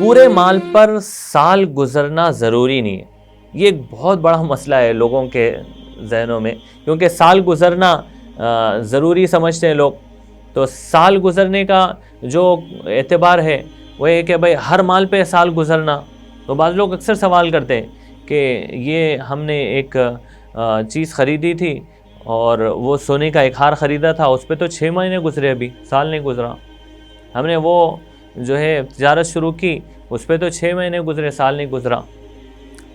پورے مال پر سال گزرنا ضروری نہیں ہے. یہ ایک بہت بڑا مسئلہ ہے لوگوں کے ذہنوں میں، کیونکہ سال گزرنا ضروری سمجھتے ہیں لوگ. تو سال گزرنے کا جو اعتبار ہے وہ یہ کہ بھائی ہر مال پہ سال گزرنا. تو بعض لوگ اکثر سوال کرتے ہیں کہ یہ ہم نے ایک چیز خریدی تھی اور وہ سونے کا ایک ہار خریدا تھا، اس پہ تو 6 مہینے گزرے، ابھی سال نہیں گزرا. ہم نے وہ جو ہے تجارت شروع کی، اس پہ تو 6 مہینے گزرے، سال نہیں گزرا.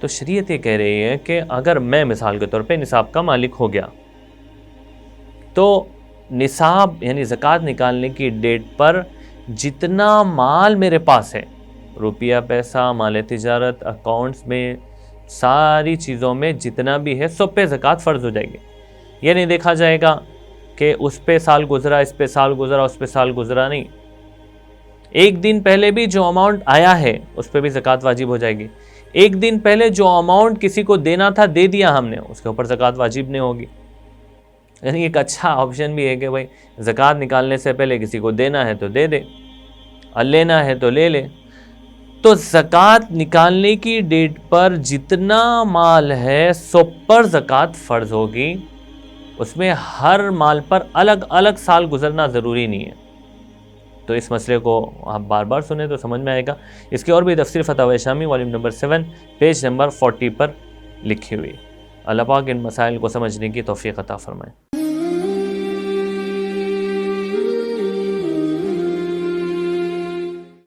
تو شریعت یہ کہہ رہی ہے کہ اگر میں مثال کے طور پہ نصاب کا مالک ہو گیا تو نصاب یعنی زکوٰۃ نکالنے کی ڈیٹ پر جتنا مال میرے پاس ہے، روپیہ، پیسہ، مال تجارت، اکاؤنٹس میں، ساری چیزوں میں جتنا بھی ہے سب پہ زکوٰۃ فرض ہو جائے گی. یہ نہیں دیکھا جائے گا کہ اس پہ سال گزرا، اس پہ سال گزرا، اس پہ سال گزرا. نہیں، ایک دن پہلے بھی جو اماؤنٹ آیا ہے اس پہ بھی زکوٰۃ واجب ہو جائے گی. ایک دن پہلے جو اماؤنٹ کسی کو دینا تھا دے دیا ہم نے، اس کے اوپر زکوٰۃ واجب نہیں ہوگی. یعنی ایک اچھا آپشن بھی ہے کہ بھائی زکوٰۃ نکالنے سے پہلے کسی کو دینا ہے تو دے دے اور لینا ہے تو لے لے. تو زکوٰۃ نکالنے کی ڈیٹ پر جتنا مال ہے سب پر زکوٰۃ فرض ہوگی. اس میں ہر مال پر الگ الگ سال گزرنا ضروری نہیں ہے. تو اس مسئلے کو آپ بار بار سنیں تو سمجھ میں آئے گا. اس کی اور بھی تفسیر فتاوی شامی والیوم نمبر 7 پیج نمبر 40 پر لکھی ہوئی. اللہ پاک ان مسائل کو سمجھنے کی توفیق عطا فرمائے.